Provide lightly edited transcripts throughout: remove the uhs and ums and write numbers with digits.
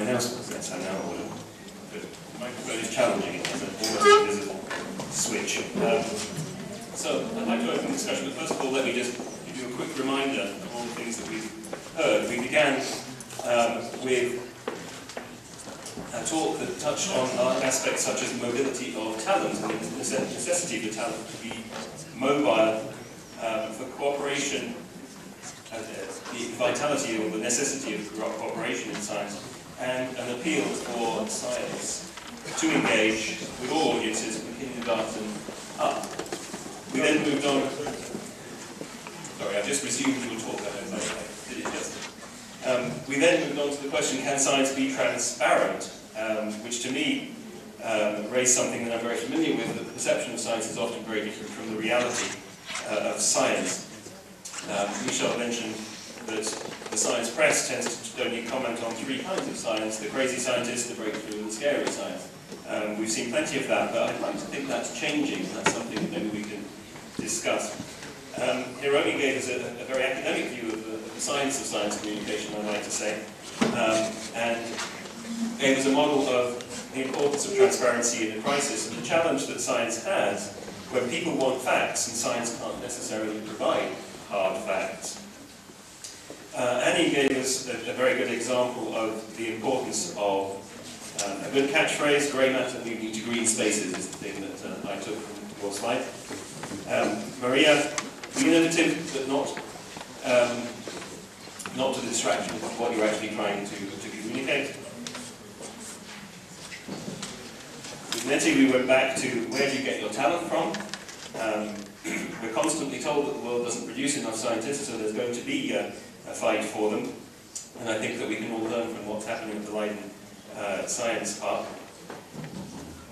my announcements. That's how now order. The microphone is challenging. It has an almost invisible switch. So I'd like to open the discussion, but first of all, let me just give you a quick reminder of all the things that we've heard. We began with a talk that touched on aspects such as mobility of talent and the necessity for talent to be mobile for cooperation, the vitality or the necessity of cooperation in science, and an appeal for science to engage with all audiences from kindergarten up. We then moved on. Sorry, I've just resumed your talk. I did it just. We then moved on to the question: can science be transparent? Which to me raised something that I'm very familiar with. That the perception of science is often very different from the reality of science. Michel mentioned that the science press tends to only comment on three kinds of science: the crazy scientist, the breakthrough, and the scary science. We've seen plenty of that, but I'd like to think that's changing. That's something that maybe we can discuss. Hiromi gave us a very academic view of the science of science communication, I'd like to say, and gave us a model of the importance of transparency in a crisis and the challenge that science has when people want facts and science can't necessarily provide hard facts. Annie gave us a very good example of the importance of a good catchphrase: grey matter moving to green spaces is the thing that I took from your slide. Maria, be innovative, but not to the distraction of what you're actually trying to communicate. With Nettie, we went back to where do you get your talent from? We're constantly told that the world doesn't produce enough scientists, so there's going to be a fight for them. And I think that we can all learn from what's happening at the Leiden Science Park.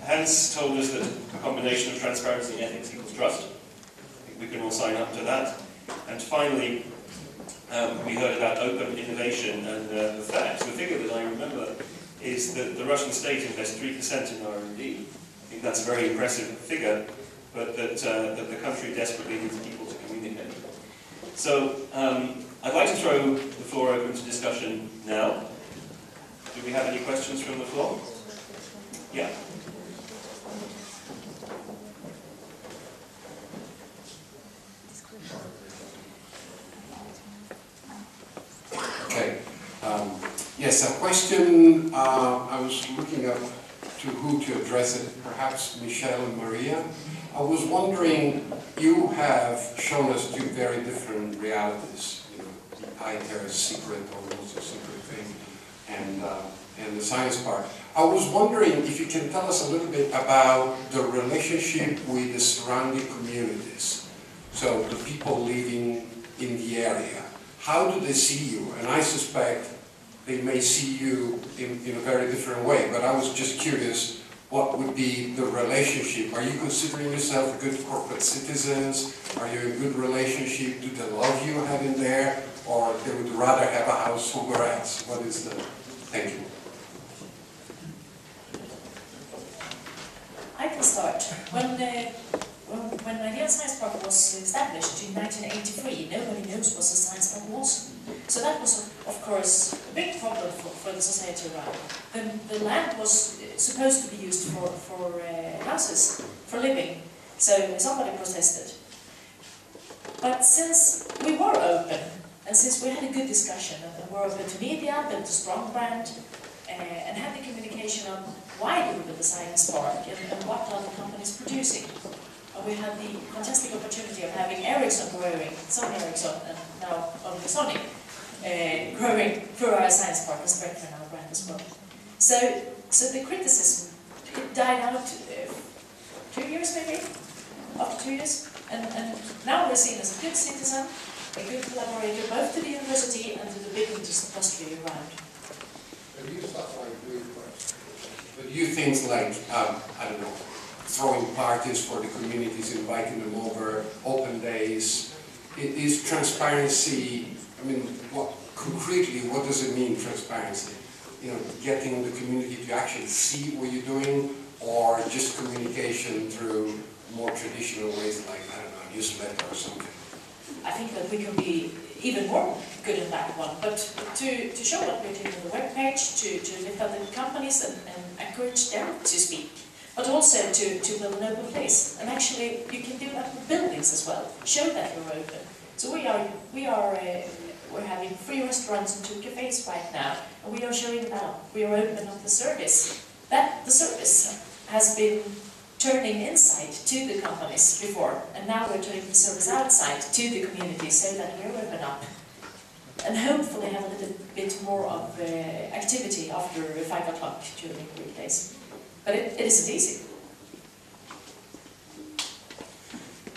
Hans told us that a combination of transparency and ethics equals trust. I think we can all sign up to that. And finally, we heard about open innovation, and the figure that I remember is that the Russian state invests 3% in R&D. I think that's a very impressive figure, but that the country desperately needs people to communicate. So I'd like to throw the floor open to discussion now. Do we have any questions from the floor? Yeah. Okay. Yes, a question. I was looking up to who to address it, perhaps Michel and Maria. I was wondering, you have shown us two very different realities. You know, the ITER secret, almost a secret thing, and the science part. I was wondering if you can tell us a little bit about the relationship with the surrounding communities. So the people living in the area. How do they see you? And I suspect they may see you in a very different way, but I was just curious, what would be the relationship? Are you considering yourself good corporate citizens? Are you in a good relationship? Do they love you having there? Or they would rather have a house somewhere else? What is the... Thank you. I can start. When Ideon Science Park was established in 1983, nobody knows what a science park was. So that was, of course, a big problem for the society around. The land was supposed to be used for houses, for living. So somebody protested. But since we were open, and since we had a good discussion, and were open to media, built a strong brand, and had the communication on why do we build a science park and what are the companies producing. And we had the fantastic opportunity of having Ericsson growing, Sony Ericsson, and now only Sony, growing through our science park and strengthening our brand as well. So the criticism, it died out 2 years maybe, after 2 years, and now we're seen as a good citizen, a good collaborator, both to the university and to the big industry around. But you things like, I don't know, throwing parties for the communities, inviting them over, open days, is transparency, I mean, concretely, what does it mean, transparency? You know, getting the community to actually see what you're doing, or just communication through more traditional ways like, I don't know, newsletter or something? I think that we can be even more good in that one, but to show what we're doing on the webpage, to lift up the companies and encourage them to speak, but also to build an open place. And actually, you can do that with buildings as well. Show that we're open. So we're having 3 restaurants and 2 cafes right now, and we are showing now we are open up the service. That the service has been turning inside to the companies before, and now we're turning the service outside to the community so that we're open up. And hopefully have a little bit more of activity after 5 o'clock during weekdays. But it isn't easy.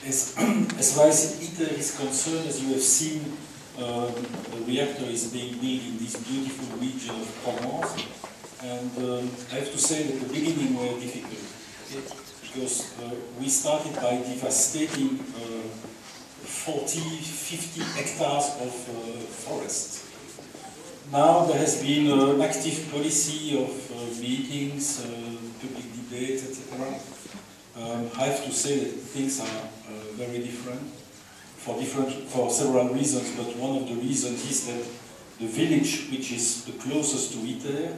As far as ITER is concerned, as you have seen, the reactor is being built in this beautiful region of Provence. And I have to say that the beginning were difficult. Because we started by devastating 40, 50 hectares of forest. Now there has been an active policy of meetings, public debate, etc. I have to say that things are very different for several reasons, but one of the reasons is that the village, which is the closest to ITER,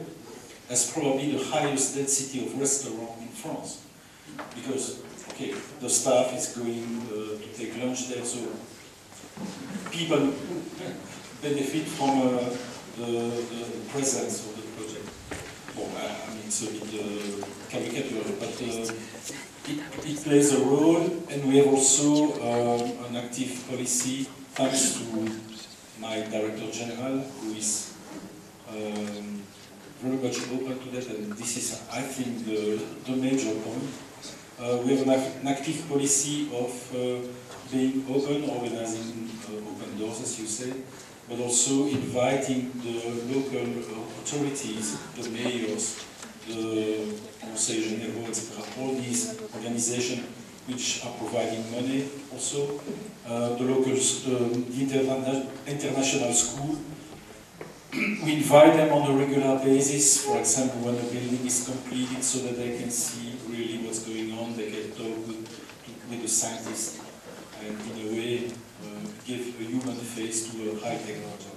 has probably the highest density of restaurants in France. Because, okay, the staff is going to take lunch there, so people benefit from the presence of the project. Well, I mean, it's a bit caricature, but it plays a role, and we have also an active policy, thanks to my Director General, who is very much open to that, and this is, I think, the major point. We have an active policy of being open, organizing open doors, as you say, but also inviting the local authorities, the mayors, the Conseil Généraux, etc., all these organizations which are providing money also, the locals, the international school. We invite them on a regular basis, for example, when the building is completed, so that they can see really what's going on, they can talk with the scientists, and in a way give a human face to a high technology.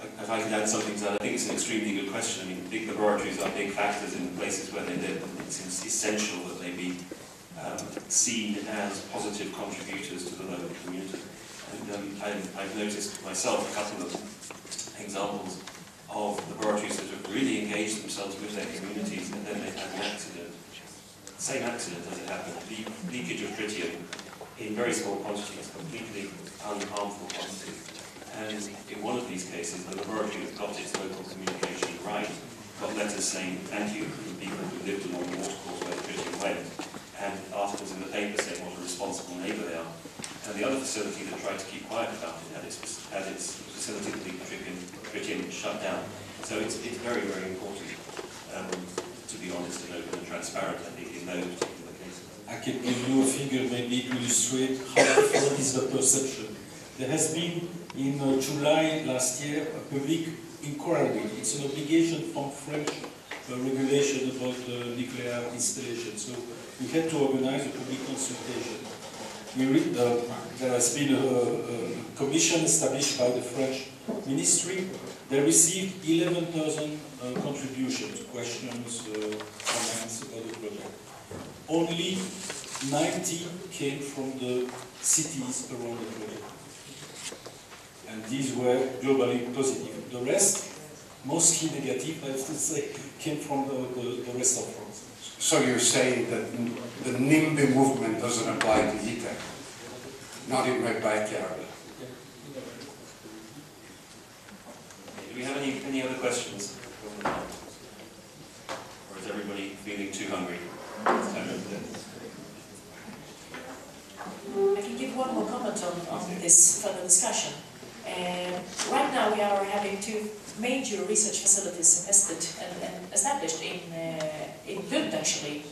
If I can add something to that, I think it's an extremely good question. I mean, big laboratories are big factors in the places where they live, and it's essential that they be seen as positive contributors to the local community. And I've noticed myself a couple of examples of laboratories that have really engaged themselves with their communities, and then they've had an accident. Same accident as it happened, leakage of tritium in very small quantities, completely unharmful quantities. And in one of these cases, the laboratory that got its local communication right got letters saying thank you from people who lived along the watercourse where the tritium went, and articles in the paper saying what a responsible neighbour they are. And the other facility that tried to keep quiet about it had its facility that leaked tritium shut down. So it's very, very important to be honest and open and transparent, I think, in those particular cases. I can give you a figure maybe to illustrate how different is the perception. There has been in July last year a public inquiry. It's an obligation from French regulation about nuclear installation. So we had to organize a public consultation. There has been a commission established by the French ministry. They received 11,000 contributions, questions, comments about the project. Only 90 came from the cities around the project. And these were globally positive. The rest, mostly negative, I have to say, came from the rest of France. So you're saying that the NIMBY movement doesn't apply to ITER? Not in my backyard. Do we have any other questions? Or is everybody feeling too hungry? I can give one more comment on this further discussion. Right now we are having 2 major research facilities invested and established in Lund, actually,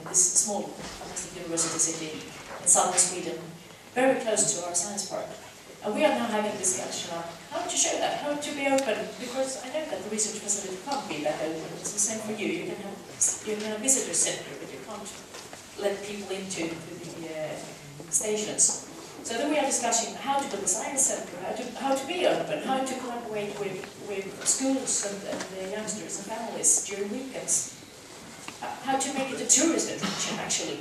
this small fantastic university city in southern Sweden, very close to our science park. And we are now having a discussion on how to show that, how to be open, because I know that the research facility can't be that open. It's the same for you. You can have a visitor center, but you can't let people into the stations. So then we are discussing how to build a science center, how to be open, how to collaborate with schools and the youngsters and families during weekends. How to make it a tourist attraction, actually.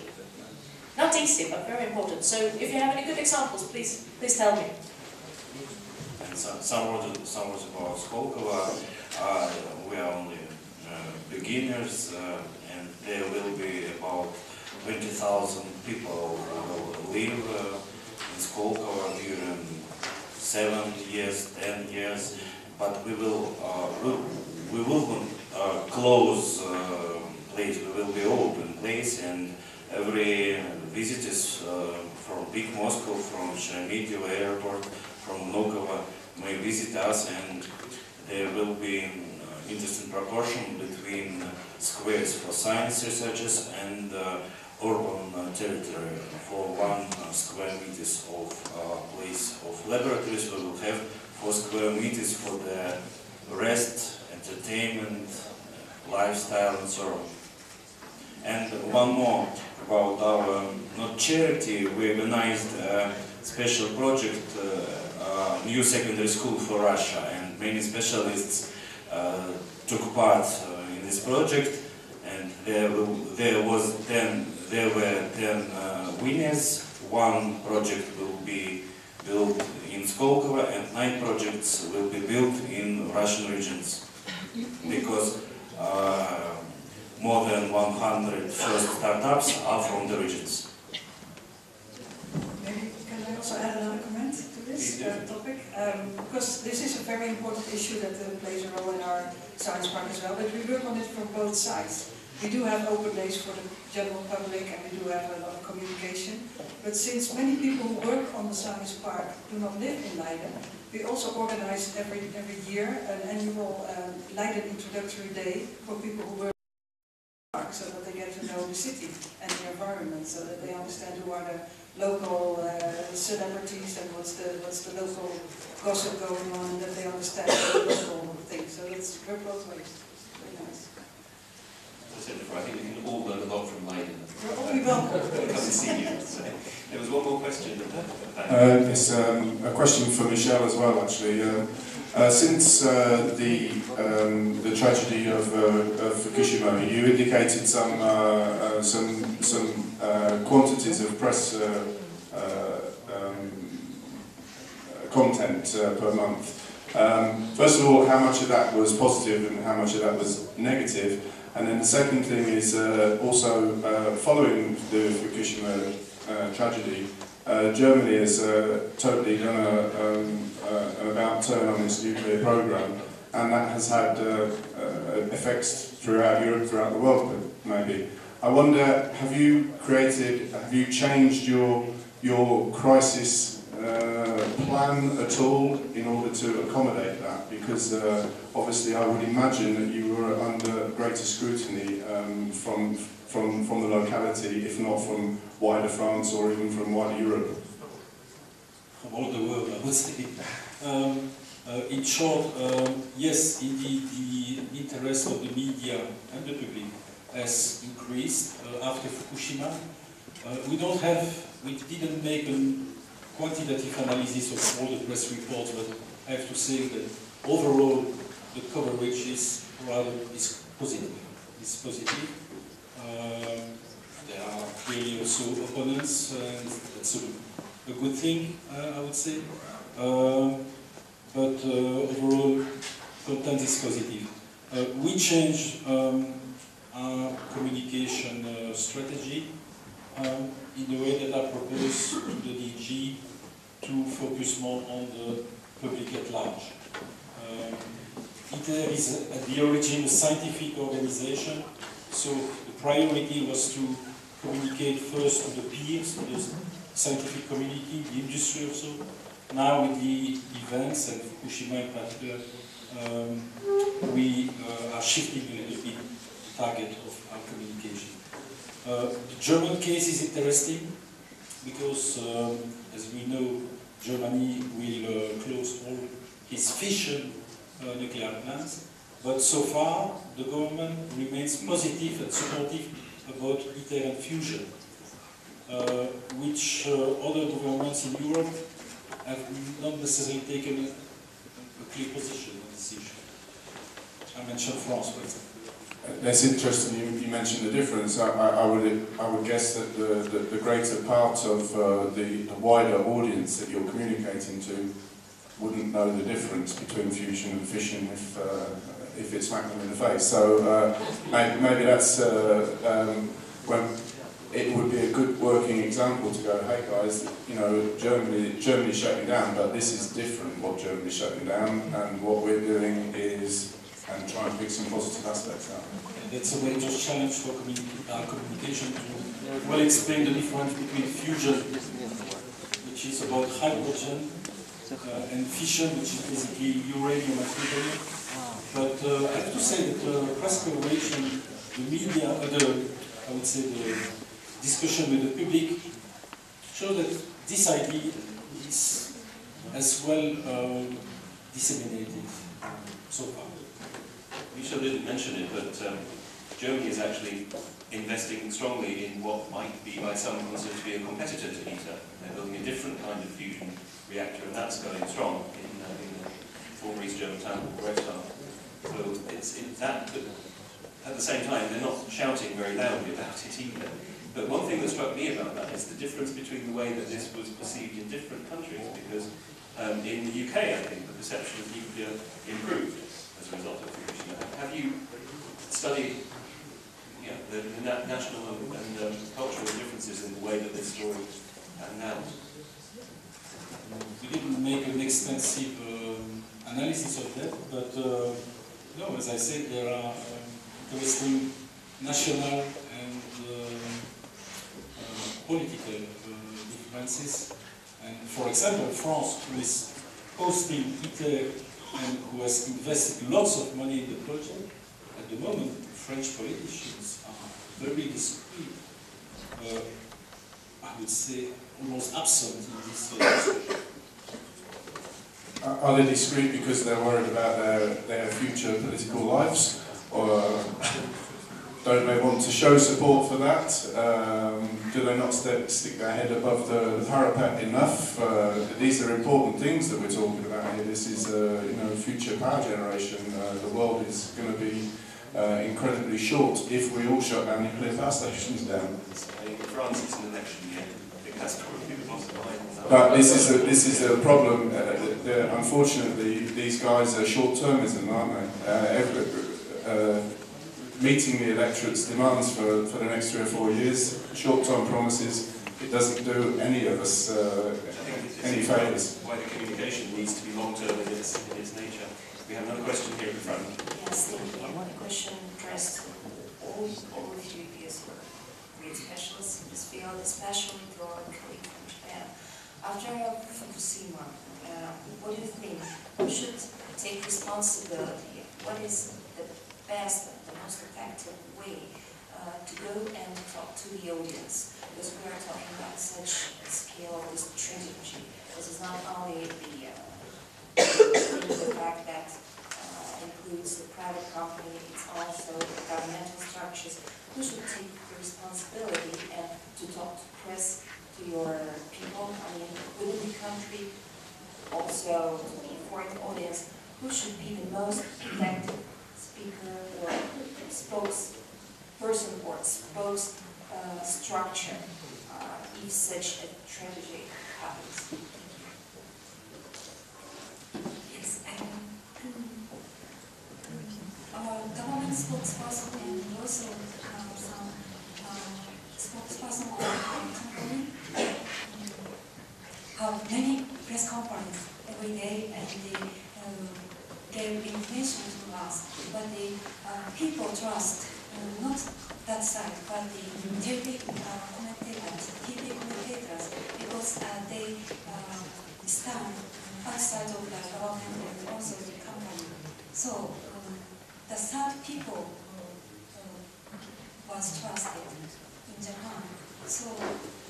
Not easy, but very important. So if you have any good examples, please tell me. And some words about Skolkovo. We are only beginners, and there will be about 20,000 people who live in Skolkovo during 7 years, 10 years. But we will close place. We will be open place, and every visitors from big Moscow, from Sheremetyevo airport, from Vnukovo may visit us, and there will be interesting proportion between squares for science researchers and urban territory. For 1 square meters of place of laboratories, we will have 4 square meters for the rest, entertainment, lifestyle, and so on. And one more about our not charity. We organized a special project, new secondary school for Russia, and many specialists took part in this project. And there were 10 winners. 1 project will be built in Skolkovo, and 9 projects will be built in Russian regions, because more than 100 first startups are from the regions. Maybe can I also add another comment to this topic? Because this is a very important issue that plays a role in our science park as well, but we work on it from both sides. We do have open days for the general public, and we do have a lot of communication. But since many people who work on the science park do not live in Leiden, we also organize every year an annual Leiden introductory day for people who work so that they get to know the city and the environment, so that they understand who are the local celebrities and what's the local gossip going on, and that they understand the local things. So it's both ways. Very nice. As I said before, I think we can all learn a lot from Leiden. You're all welcome. Come and see you. So, there was one more question. It's a question for Michel as well, actually. Since the tragedy of Fukushima, you indicated some quantities of press content per month. First of all, how much of that was positive and how much of that was negative? And then the second thing is also following the Fukushima tragedy, Germany has totally done an about-turn on its nuclear program, and that has had effects throughout Europe, throughout the world, maybe. I wonder, have you changed your crisis plan at all in order to accommodate that? Because obviously I would imagine that you were under greater scrutiny from the locality, if not from wider France or even from wider Europe. From all the world, I would say. In short, yes, indeed, the interest of the media and the public has increased after Fukushima. We didn't make a quantitative analysis of all the press reports, but I have to say that overall the coverage is positive. It's positive. There are clearly also opponents, and that's a good thing, I would say. But overall, content is positive. We changed our communication strategy in the way that I propose to the DG to focus more on the public at large. ITER is at the origin a scientific organization, so the priority was to communicate first to the peers, to the scientific community, the industry also. Now with the events and Fukushima in particular, we are shifting a little bit the target of our communication. The German case is interesting because, as we know, Germany will close all its fission nuclear plants, but so far the government remains positive and supportive about ITER and fusion. which other governments in Europe have not necessarily taken a clear position on this issue. I mentioned France, for example. That's interesting. You mentioned the difference. I would guess that the greater part of the wider audience that you're communicating to wouldn't know the difference between fusion and fission if it smacked them in the face. So maybe that's when it would be a good working example to go, hey guys, you know, Germany's shutting down, but this is different. What Germany's shutting down, and what we're doing is. And try and pick some positive aspects out. And that's a major challenge for communication to well explain the difference between fusion, which is about hydrogen, and fission, which is basically uranium and plutonium. But I have to say that press collaboration, the media, I would say the discussion with the public, show that this idea is as well disseminated so far. Michel didn't mention it, but Germany is actually investing strongly in what might be by some considered to be a competitor to ITER. They're building a different kind of fusion reactor, and that's going strong in the former East German town of Biotech. So it's that, but at the same time, they're not shouting very loudly about it either. But one thing that struck me about that is the difference between the way that this was perceived in different countries, because in the UK, I think, the perception of nuclear improved as a result of Fukushima. Have you studied the national and cultural differences in the way that this story panned out? We didn't make an extensive analysis of that, but no, as I said, there are interesting national and political differences. And for example, France, who is hosting ITER and who has invested lots of money in the project, at the moment, French politicians are very discreet. I would say almost absent in this discussion. Are they discreet because they're worried about their future political lives? Or don't they want to show support for that? Do they not stick their head above the parapet enough? These are important things that we're talking about here. This is future power generation. The world is going to be incredibly short if we all shut our nuclear power stations down. In France, it's an election year. I think that's probably the most violent. But this is a problem. Unfortunately, these guys are short-termism, aren't they? Meeting the electorate's demands for the next 3 or 4 years, short-term promises, it doesn't do any of us any favours. Why the communication needs to be long-term in its nature. We have another question here at the front. Yes, thank you. One question addressed to all of you because you're great specialists in this field, especially to our colleague from Japan. After Fukushima, what do you think? Who should take responsibility? What is the best, the most effective way to go and talk to the audience? Because we are talking about such a scale of this strategy. This is not only the fact that includes the private company, it's also the governmental structures. Who should take the responsibility and to talk to press, to your people, I mean, within the country, also to the foreign audience? Who should be the most effective speaker or spokesperson or structure if such a tragedy happens? Yes, government spokesperson and also some spokesperson of the company have many press conferences every day, and they give information to us. But the people trust not that side, but the TV commentators, because they stand outside of the government and also the company. So the third people was trusted in Japan. So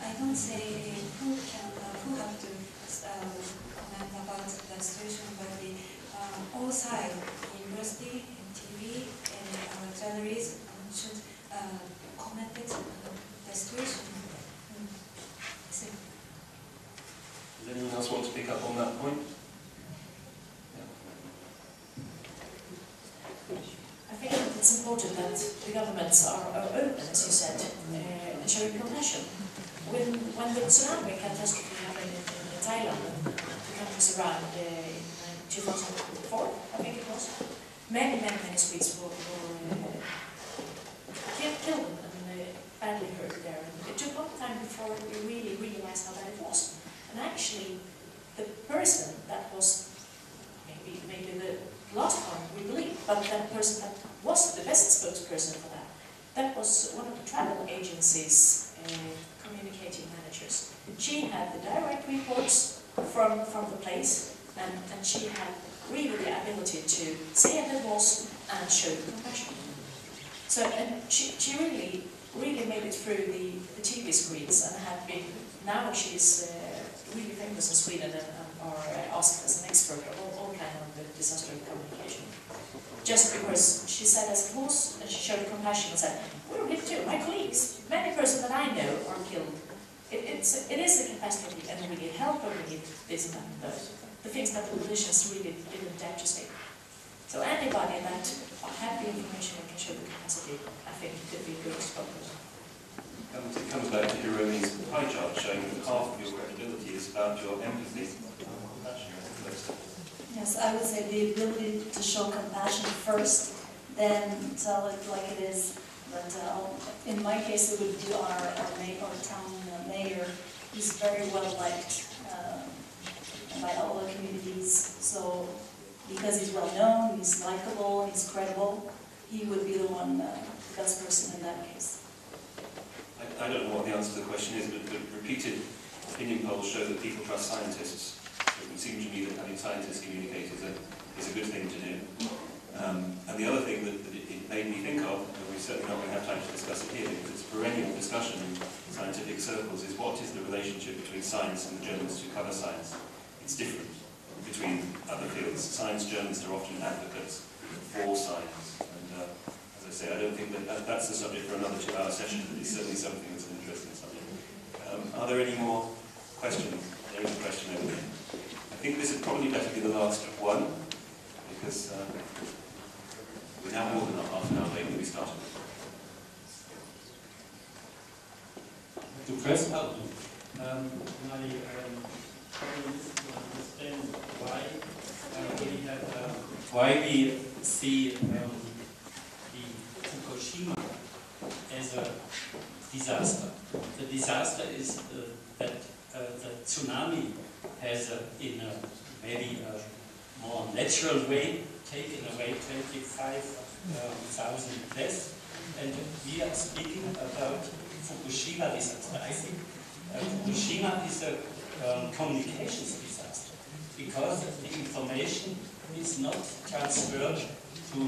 I don't say who have to comment about the situation, but the all sides, university, and TV, and journalists should comment it the situation. Does anyone else want to pick up on that point? I think it's important that the governments are open, as you said, and showing compassion. When the tsunami catastrophe happened in Thailand, the countries around in 2004, I think it was, many Swedes were killed and badly hurt there. It took a long time before we really realized how bad it was. And actually, the person that was maybe the last one we believe, but that person that was the best spokesperson for that was one of the travel agencies communicating managers. She had the direct reports from the place, and she had really the ability to say what it was and show compassion. So, and she really made it through the TV screens and had been, now she's really famous in Sweden and are asked as an expert of all kind of disaster communication. Just because she said as it was, and she showed compassion and said, we're hit too, my colleagues, many persons that I know are killed. It is a catastrophe and we need help and we need this and that. The things that the politicians really didn't dare to say. So anybody that had the information and can show the capacity, I think could be a good spokesperson. It comes back to Hiromi's pie chart showing that half of your credibility is about your empathy. Yes, I would say the ability to show compassion first, then tell it like it is. But in my case, it would be our town mayor. He's very well liked by all the communities. So because he's well known, he's likable, he's credible, he would be the one, the best person in that case. I don't know what the answer to the question is, but repeated opinion polls show that people trust scientists. It would seem to me that having scientists communicate is a good thing to do. And the other thing that it made me think of, and we're certainly not going to have time to discuss it here, because it's a perennial discussion in scientific circles, is what is the relationship between science and the journalists who cover science? It's different between other fields. Science journalists are often advocates for science. And as I say, I don't think that's the subject for another 2-hour session, but it's certainly something that's an interesting subject. Are there any more questions? There is a question over there. I think this would probably better be the last one, because we're now more than half an hour late when we started. To press out. My problem is to understand why we see the Fukushima as a disaster. The disaster is that the tsunami has, in maybe a more natural way, taken away 25,000 deaths, and we are speaking about Fukushima disaster. I think Fukushima is a communications disaster, because the information is not transferred to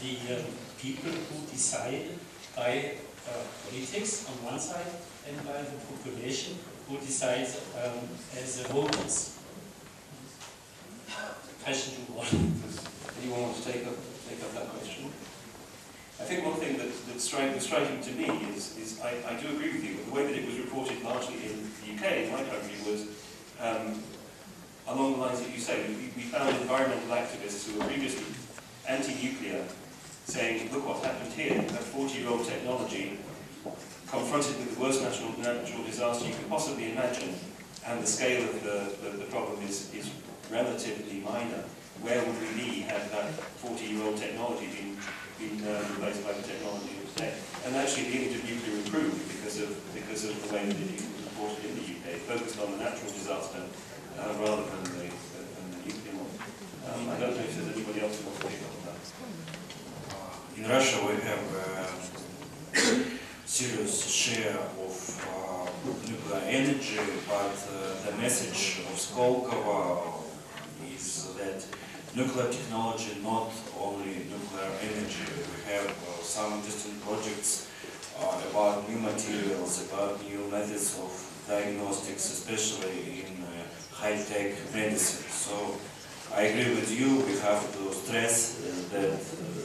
the people who decide by politics on one side and by the population who decides as voters. Question to all. Does anyone want to take up that question? I think one thing that's striking to me is I do agree with you, but the way that it was reported largely in the UK, in my country, was along the lines that you say. We found environmental activists who were previously anti-nuclear saying, look what happened here, you have 40-year-old technology confronted with the worst natural disaster you can possibly imagine, and the scale of the problem is relatively minor. Where would we be had that 40-year-old technology been replaced by the technology of today? And actually the image of nuclear improved because of the way that it was reported in the UK. It focused on the natural disaster rather than the nuclear one. I don't know if there's anybody else who wants to pick up on that. In Russia we have serious share of nuclear energy, but the message of Skolkovo is that nuclear technology, not only nuclear energy. We have some interesting projects about new materials, about new methods of diagnostics, especially in high-tech medicine. So I agree with you, we have to stress that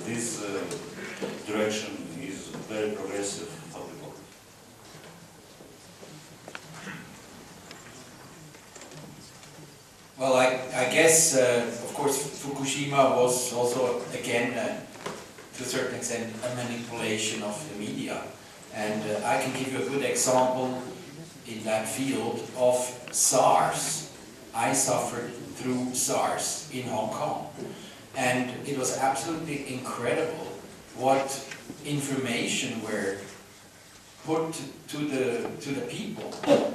this direction is very progressive for the world. Well, I guess, of course, Fukushima was also, again, to a certain extent, a manipulation of the media. And I can give you a good example in that field of SARS. I suffered through SARS in Hong Kong. And it was absolutely incredible what information were put to the people.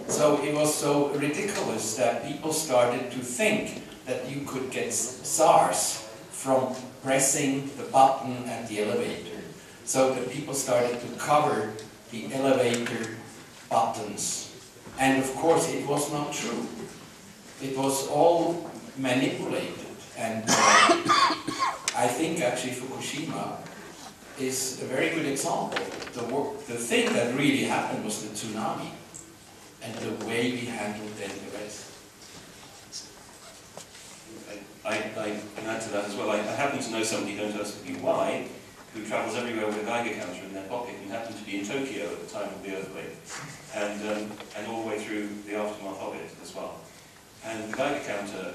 So it was so ridiculous that people started to think that you could get SARS from pressing the button at the elevator. So the people started to cover the elevator buttons. And of course it was not true. It was all manipulated. And I think actually Fukushima is a very good example. The thing that really happened was the tsunami and the way we handled then the rest. I can add to that as well. I happen to know somebody, don't ask me why, who travels everywhere with a Geiger counter in their pocket and happened to be in Tokyo at the time of the earthquake and all the way through the aftermath of it as well. And the Geiger counter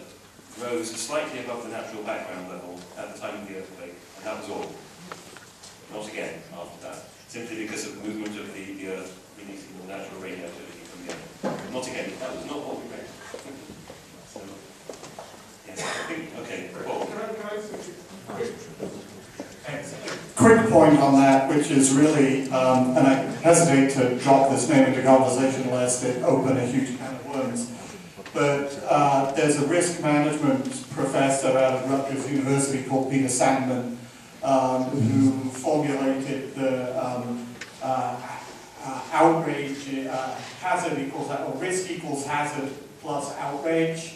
rose slightly above the natural background level at the time of the earthquake, and that was all. Not again after that, simply because of the movement of the Earth releasing the natural radioactivity from the Earth. Not again, that was not what we read. So, yes, I think, okay, Paul. Quick point on that, which is really, and I hesitate to drop this name into conversation lest it open a huge can of worms, but there's a risk management professor out of Rutgers University called Peter Sandman, who formulated the outrage, hazard equals, or risk equals hazard plus outrage,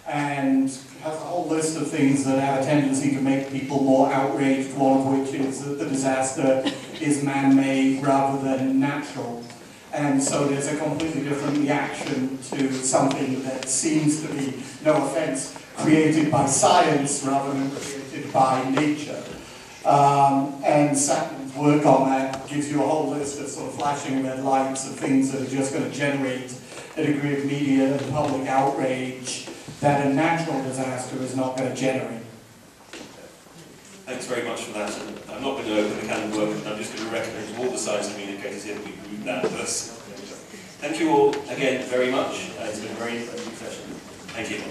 and has a whole list of things that have a tendency to make people more outraged, one of which is that the disaster is man-made rather than natural. And so there's a completely different reaction to something that seems to be, no offense, created by science rather than created by nature. And Saturn's work on that gives you a whole list of sort of flashing red lights of things that are just going to generate a degree of media and public outrage that a natural disaster is not going to generate. Thanks very much for that. And I'm not going to open the can of worms, I'm just going to recommend to all the science communicators here that we group that first. Thank you all again very much. It's been a very interesting session. Thank you.